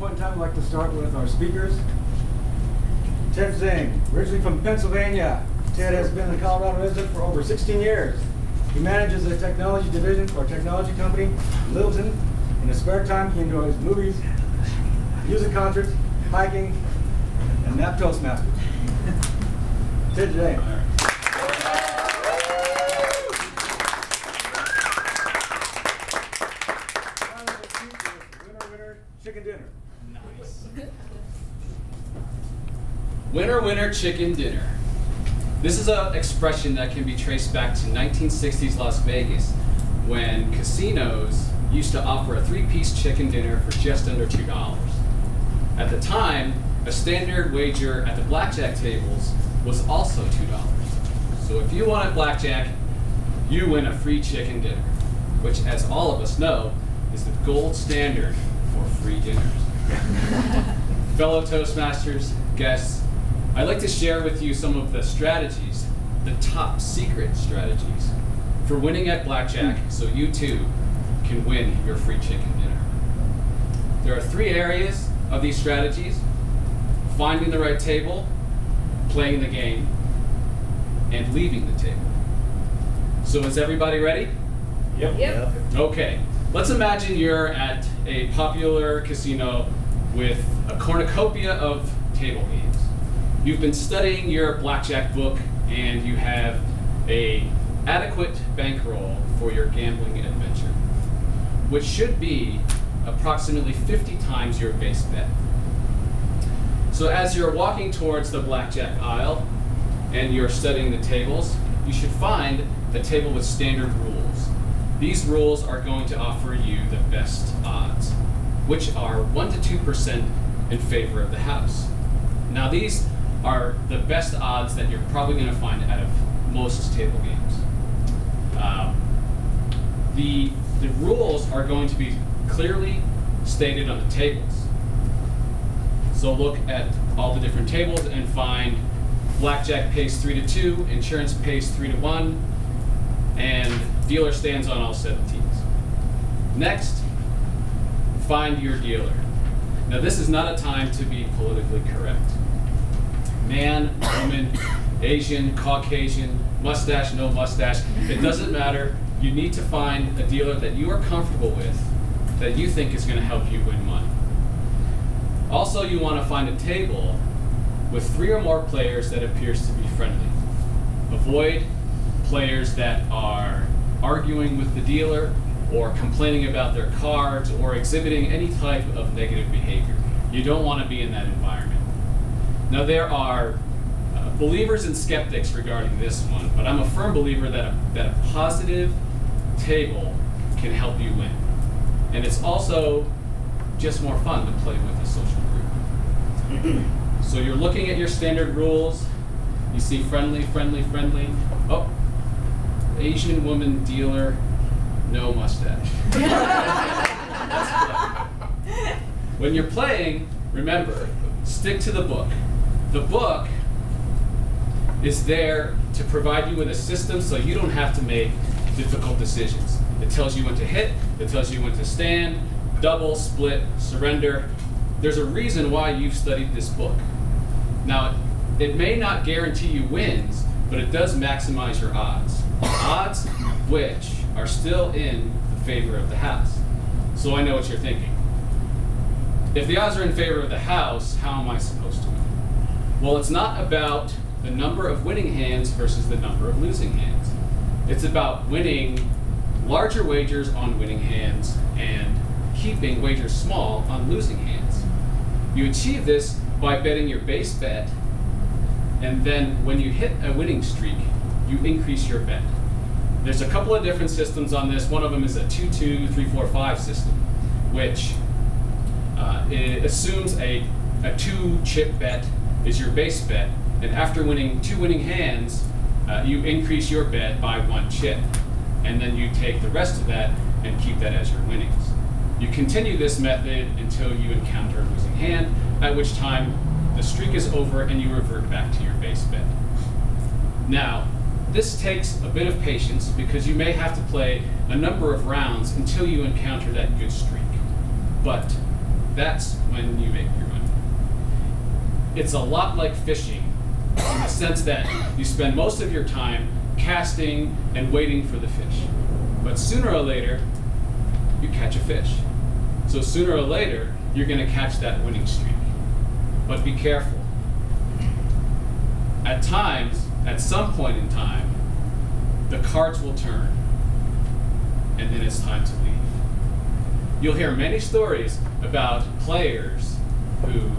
point in time, I'd like to start with our speakers. Ted Tzeng, originally from Pennsylvania. Ted has been a Colorado resident for over 16 years. He manages a technology division for a technology company in Littleton. In his spare time, he enjoys movies, music concerts, hiking, and nap ToastMaster. Ted Tzeng. Chicken dinner. Nice. Winner, winner, chicken dinner. This is an expression that can be traced back to 1960s Las Vegas, when casinos used to offer a 3-piece chicken dinner for just under $2. At the time, a standard wager at the blackjack tables was also $2. So if you won at blackjack, you win a free chicken dinner, which, as all of us know, is the gold standard for free dinners. Fellow Toastmasters, guests, I'd like to share with you some of the strategies, the top secret strategies, for winning at blackjack so you too can win your free chicken dinner. There are 3 areas of these strategies: finding the right table, playing the game, and leaving the table. So is everybody ready? Yep. Okay. Let's imagine you're at a popular casino with a cornucopia of table games. You've been studying your blackjack book and you have an adequate bankroll for your gambling adventure, which should be approximately 50 times your base bet. So as you're walking towards the blackjack aisle and you're studying the tables, you should find a table with standard rules. These rules are going to offer you the best odds, which are 1 to 2% in favor of the house. Now these are the best odds that you're probably going to find out of most table games. The rules are going to be clearly stated on the tables. So look at all the different tables and find blackjack pays 3 to 2, insurance pays 3 to 1, and dealer stands on all 17s. Next, find your dealer. Now this is not a time to be politically correct. Man, woman, Asian, Caucasian, mustache, no mustache, it doesn't matter. You need to find a dealer that you are comfortable with, that you think is going to help you win money. Also, you want to find a table with 3 or more players that appears to be friendly. Avoid players that are arguing with the dealer or complaining about their cards or exhibiting any type of negative behavior. You don't want to be in that environment. Now there are believers and skeptics regarding this one, but I'm a firm believer that a positive table can help you win. And it's also just more fun to play with a social group. So you're looking at your standard rules. You see friendly, friendly, friendly. Oh, Asian woman dealer, no mustache. When you're playing, remember, stick to the book. The book is there to provide you with a system so you don't have to make difficult decisions. It tells you when to hit, it tells you when to stand, double, split, surrender. There's a reason why you've studied this book. Now, it may not guarantee you wins, but it does maximize your odds. Odds which are still in the favor of the house. So I know what you're thinking. If the odds are in favor of the house, how am I supposed to win? Well, it's not about the number of winning hands versus the number of losing hands. It's about winning larger wagers on winning hands and keeping wagers small on losing hands. You achieve this by betting your base bet, and then when you hit a winning streak, you increase your bet. There's a couple of different systems on this. One of them is a 2-2, 3-4-5 system, which it assumes a 2-chip bet is your base bet, and after winning 2 winning hands, you increase your bet by 1 chip, and then you take the rest of that and keep that as your winnings. You continue this method until you encounter a losing hand, at which time the streak is over and you revert back to your base bet. Now, this takes a bit of patience because you may have to play a number of rounds until you encounter that good streak. But that's when you make your money. It's a lot like fishing in the sense that you spend most of your time casting and waiting for the fish. But sooner or later, you catch a fish. So sooner or later, you're going to catch that winning streak. But be careful. At times, at some point in time, the cards will turn, and then it's time to leave. You'll hear many stories about players who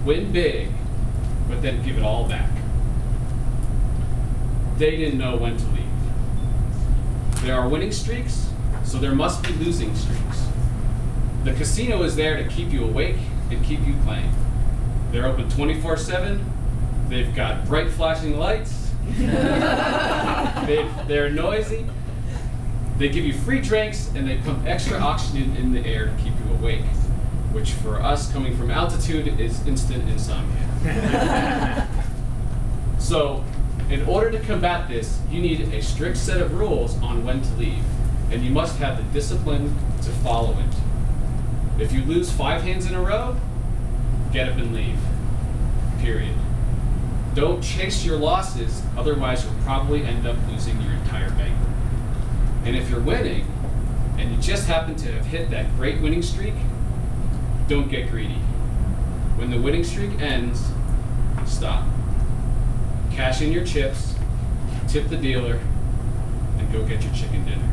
win big, but then give it all back. They didn't know when to leave. There are winning streaks, so there must be losing streaks. The casino is there to keep you awake and keep you playing. They're open 24/7. They've got bright flashing lights. They're noisy. They give you free drinks, and they pump extra oxygen in the air to keep you awake, which for us coming from altitude is instant insomnia. So, in order to combat this, you need a strict set of rules on when to leave, and you must have the discipline to follow it. If you lose 5 hands in a row, get up and leave. Period. Don't chase your losses, otherwise you'll probably end up losing your entire bank. And if you're winning, and you just happen to have hit that great winning streak, don't get greedy. When the winning streak ends, stop. Cash in your chips, tip the dealer, and go get your chicken dinner.